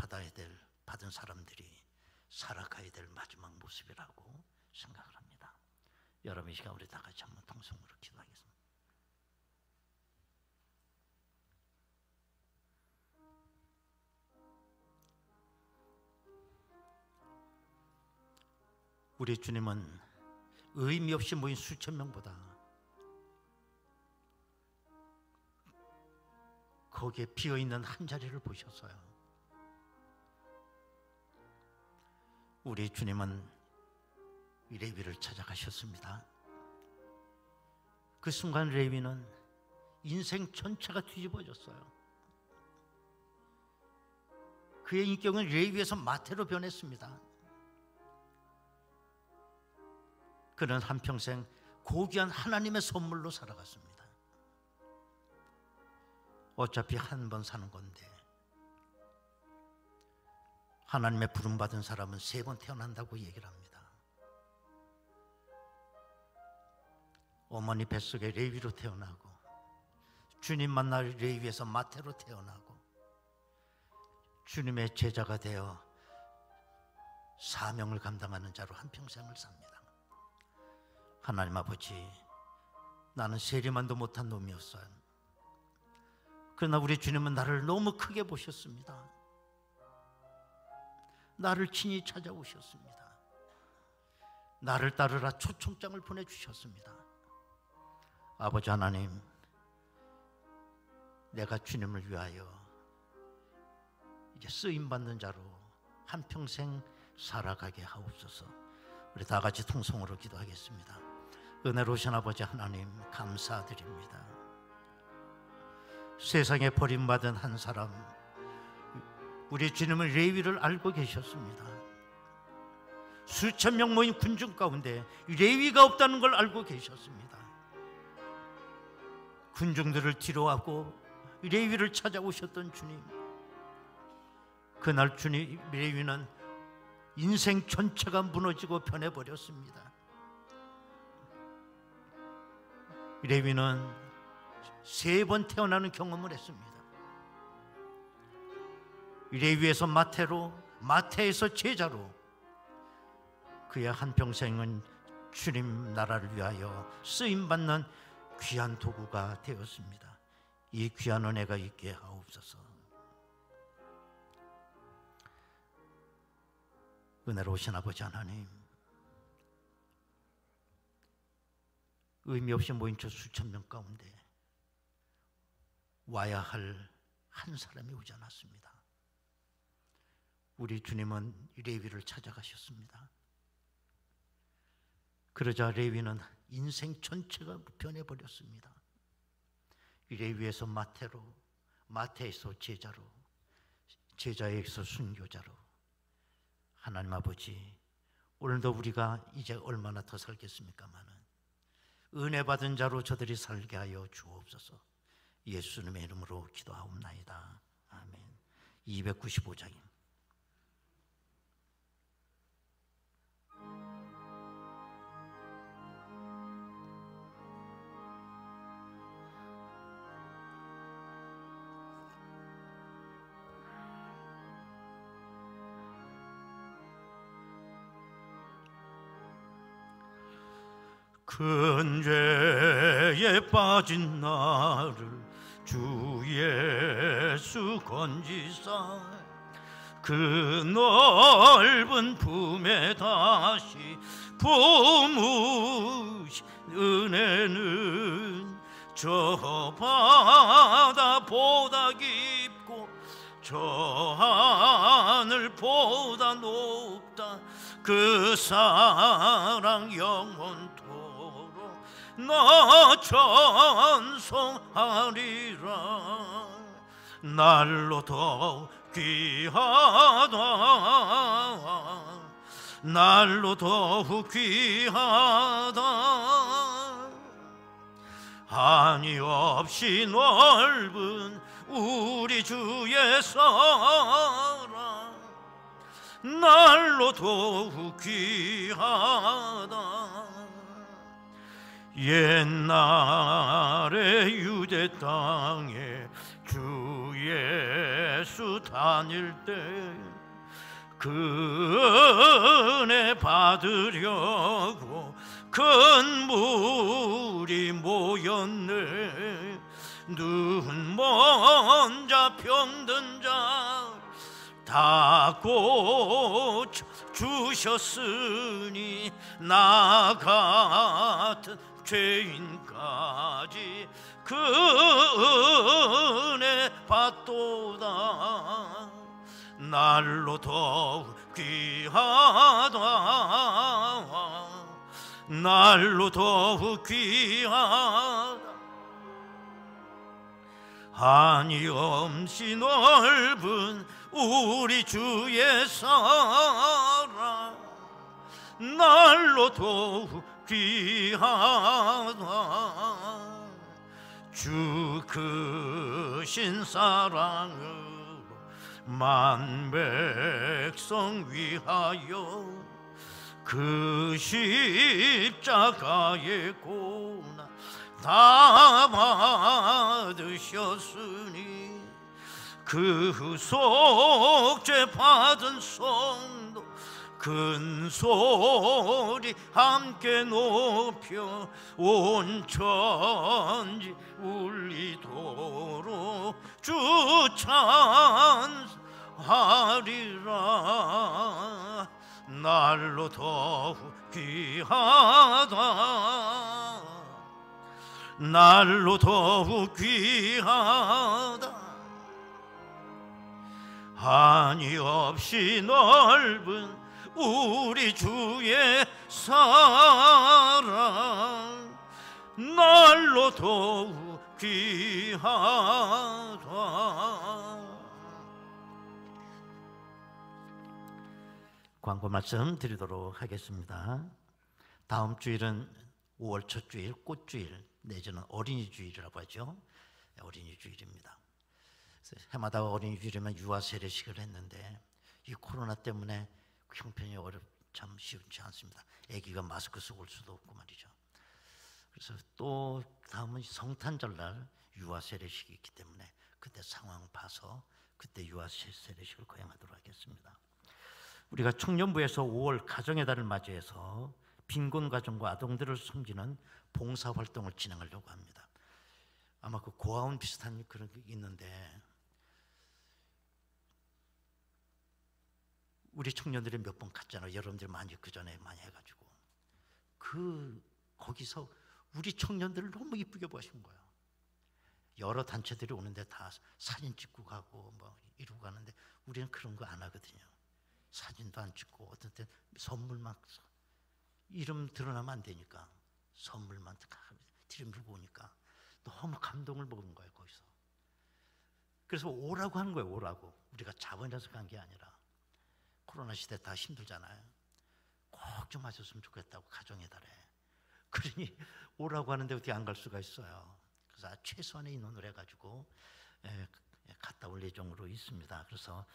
받은 사람들이 살아가야 될 마지막 모습이라고 생각을 합니다. 여러분, 이 시간 우리 다 같이 한번 통성으로 기도하겠습니다. 우리 주님은 의미 없이 모인 수천 명보다 거기에 비어있는 한 자리를 보셨어요. 우리 주님은 레위를 찾아가셨습니다. 그 순간 레위는 인생 전체가 뒤집어졌어요. 그의 인격은 레위에서 마태로 변했습니다. 그는 한평생 고귀한 하나님의 선물로 살아갔습니다. 어차피 한 번 사는 건데 하나님의 부름받은 사람은 3번 태어난다고 얘기를 합니다. 어머니 뱃속에 레위로 태어나고 주님 만날 레위에서 마태로 태어나고 주님의 제자가 되어 사명을 감당하는 자로 한평생을 삽니다. 하나님 아버지, 나는 세리만도 못한 놈이었어요. 그러나 우리 주님은 나를 너무 크게 보셨습니다. 나를 친히 찾아오셨습니다. 나를 따르라 초청장을 보내주셨습니다. 아버지 하나님, 내가 주님을 위하여 이제 쓰임받는 자로 한평생 살아가게 하옵소서. 우리 다 같이 통성으로 기도하겠습니다. 은혜로우신 아버지 하나님, 감사드립니다. 세상에 버림받은 한 사람, 우리 주님은 레위를 알고 계셨습니다. 수천 명 모인 군중 가운데 레위가 없다는 걸 알고 계셨습니다. 군중들을 뒤로하고 레위를 찾아오셨던 주님, 그날 주님 레위는 인생 전체가 무너지고 변해버렸습니다. 레위는 3번 태어나는 경험을 했습니다. 레위에서 마태로, 마태에서 제자로 그의 한평생은 주님 나라를 위하여 쓰임받는 귀한 도구가 되었습니다. 이 귀한 은혜가 있게 하옵소서. 은혜로우신 아버지 하나님, 의미 없이 모인 저 수천 명 가운데 와야 할 한 사람이 오지 않았습니다. 우리 주님은 레위를 찾아가셨습니다. 그러자 레위는 인생 전체가 변해버렸습니다. 레위에서 마태로, 마태에서 제자로, 제자에서 순교자로. 하나님 아버지, 오늘도 우리가 이제 얼마나 더 살겠습니까마는 은혜 받은 자로 저들이 살게 하여 주옵소서. 예수님의 이름으로 기도하옵나이다. 아멘. 295장입니다. 큰 죄에 빠진 나를 주 예수 건지사 그 넓은 품에 다시 품으신 은혜는 저 바다보다 깊고 저 하늘보다 높다. 그 사랑 영원토록 나 찬송하리라. 날로 더 귀하다. 날로 더욱 귀하다. 한이 없이 넓은 우리 주의 사랑 날로 더욱 귀하다. 옛날에 유대 땅에 주 예수 다닐 때 그 은혜 받으려고 큰 물이 모였네. 눈 먼 자 병든 자 다 고쳐 주셨으니 나 같은 죄인까지 그 은혜 받도다. 날로 더욱 귀하다. 날로 더욱 귀하다. 한이 없이 넓은 우리 주의 사랑 날로 더욱 귀하다. 주 크신 사랑으로 만 백성 위하여 그 십자가의 고난 다 받으셨으니 그 속죄 받은 성도 큰 소리 함께 높여 온 천지 울리도록 주 찬송하리라. 날로 더욱 귀하다. 날로 더욱 귀하다. 한이 없이 넓은 우리 주의 사랑 날로 더욱 귀하다. 광고 말씀 드리도록 하겠습니다. 다음 주일은 5월 첫 주일, 꽃주일 내지는 어린이 주일이라고 하죠. 어린이 주일입니다. 해마다 어린이 주일이면 유아 세례식을 했는데 이 코로나 때문에 형편이 참 쉽지 않습니다. 아기가 마스크 쓰고 올 수도 없고 말이죠. 그래서 또 다음은 성탄절날 유아 세례식이 있기 때문에 그때 상황 봐서 그때 유아 세례식을 거행하도록 하겠습니다. 우리가 청년부에서 5월 가정의 달을 맞이해서 빈곤 가정과 아동들을 섬기는 봉사 활동을 진행하려고 합니다. 아마 그 고아원 비슷한 그런 게 있는데 우리 청년들이 몇 번 갔잖아요. 여러분들 많이 그 전에 많이 해가지고 거기서 우리 청년들을 너무 이쁘게 보신 거예요. 여러 단체들이 오는데 다 사진 찍고 가고 뭐 이러고 가는데 우리는 그런 거 안 하거든요. 사진도 안 찍고 어떤 때 선물만 이름 드러나면 안 되니까 선물만 들이밀고 오니까 너무 감동을 먹은 거예요. 거기서. 그래서 오라고 하는 거예요. 오라고. 우리가 자본해서 간 게 아니라 코로나 시대 다 힘들잖아요. 꼭 좀 하셨으면 좋겠다고 가정의 달에. 그러니 오라고 하는데 어떻게 안 갈 수가 있어요. 그래서 최소한의 인원을 해가지고 갔다 올 예정으로 있습니다. 그래서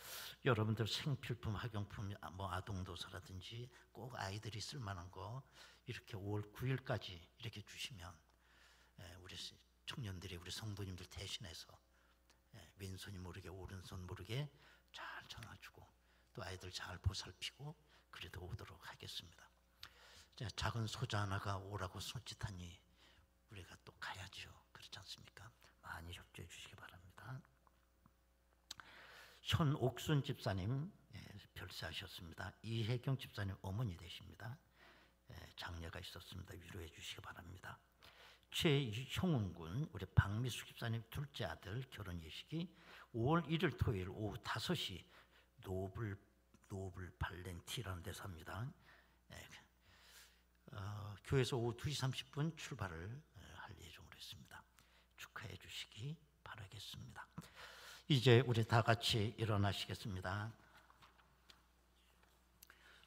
여러분들 생필품, 학용품, 뭐 아동도서라든지 꼭 아이들이 쓸만한 거 이렇게 5월 9일까지 이렇게 주시면 우리 청년들이 우리 성도님들 대신해서 왼손이 모르게 오른손 모르게 잘 전화주고 또 아이들 잘 보살피고 그래도 오도록 하겠습니다. 작은 소자 하나가 오라고 손짓하니 우리가 또 가야죠. 그렇지 않습니까? 많이 협조해 주시기 바랍니다. 현옥순 집사님 별세하셨습니다. 이혜경 집사님 어머니 되십니다. 장녀가 있었습니다. 위로해 주시기 바랍니다. 최형훈 군, 우리 박미숙 집사님 둘째 아들 결혼 예식이 5월 1일 토요일 오후 5시 노블 발렌티라는 데서 합니다. 교회에서 오후 2시 30분 출발을 할 예정으로 했습니다. 축하해 주시기 바라겠습니다. 이제 우리 다 같이 일어나시겠습니다.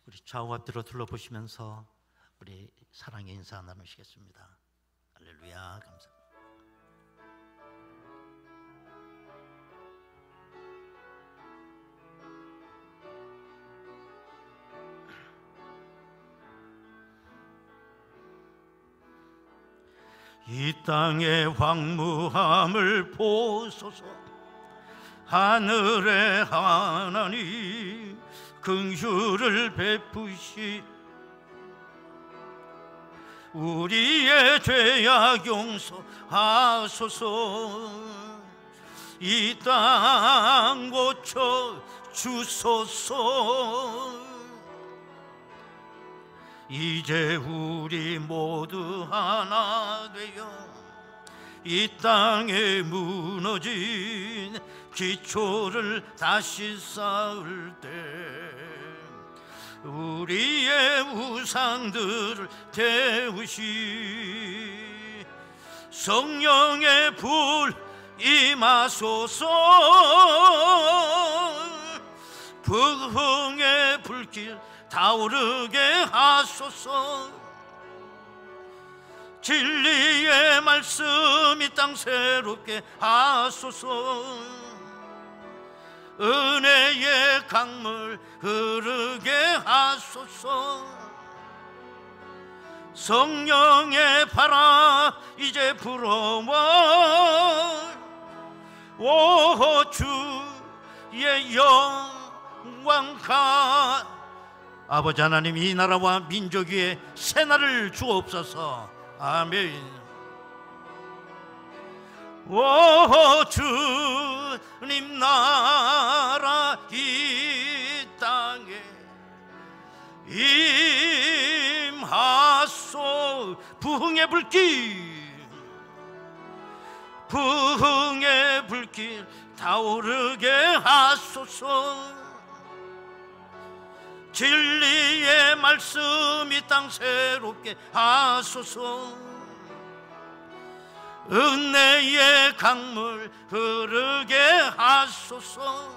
우리 좌우 앞뒤로 둘러보시면서 우리 사랑의 인사 나누시겠습니다. 할렐루야. 감사합니다. 이 땅의 황무함을 보소서. 하늘의 하나님 긍휼을 베푸시 우리의 죄악 용서하소서. 이 땅 고쳐 주소서. 이제 우리 모두 하나 되어 이 땅에 무너진 기초를 다시 쌓을 때 우리의 우상들을 태우시 성령의 불 임하소서. 부흥의 불길 타오르게 하소서. 진리의 말씀 이 땅 새롭게 하소서. 은혜의 강물 흐르게 하소서. 성령의 바람 이제 불어와 오 주의 영광 아버지 하나님, 이 나라와 민족 위에 새날을 주옵소서. 아멘. 오 주님 나라 이 땅에 임하소. 부흥의 불길, 부흥의 불길 타오르게 하소서. 진리의 말씀 이 땅 새롭게 하소서. 은혜의 강물 흐르게 하소서.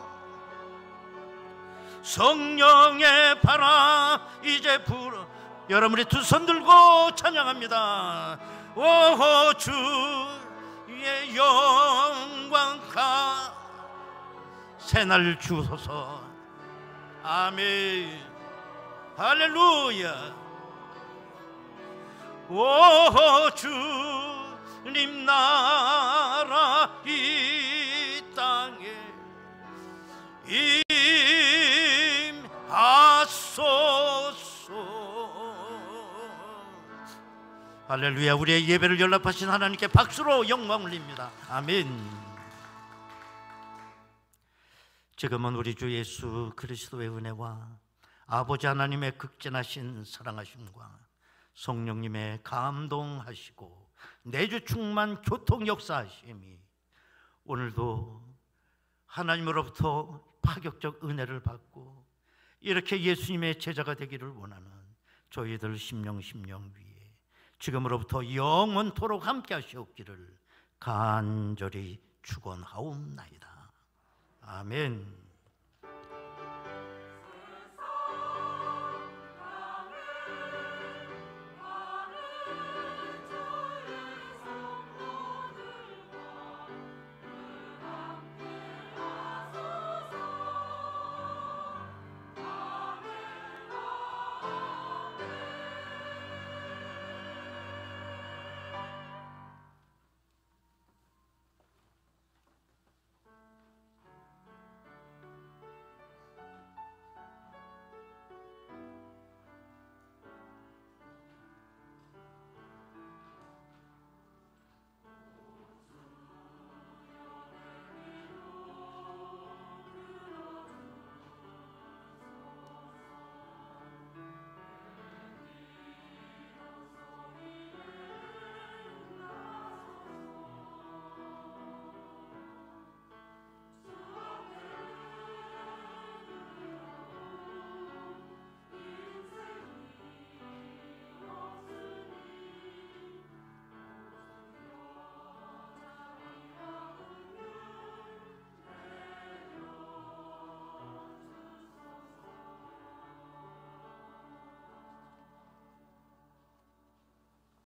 성령의 바람 이제 불어. 여러분이 두 손 들고 찬양합니다. 오 주의 영광 새날 주소서. 아멘. 할렐루야. 오 주님 나라 이 땅에 임하소서. 할렐루야. 우리의 예배를 연락하신 하나님께 박수로 영광 올립니다. 아멘. 지금은 우리 주 예수 그리스도의 은혜와 아버지 하나님의 극진하신 사랑하심과 성령님의 감동하시고 내주 충만 교통 역사하심이 오늘도 하나님으로부터 파격적 은혜를 받고 이렇게 예수님의 제자가 되기를 원하는 저희들 심령 위에 지금으로부터 영원토록 함께 하시옵기를 간절히 축원하옵나이다. 아멘.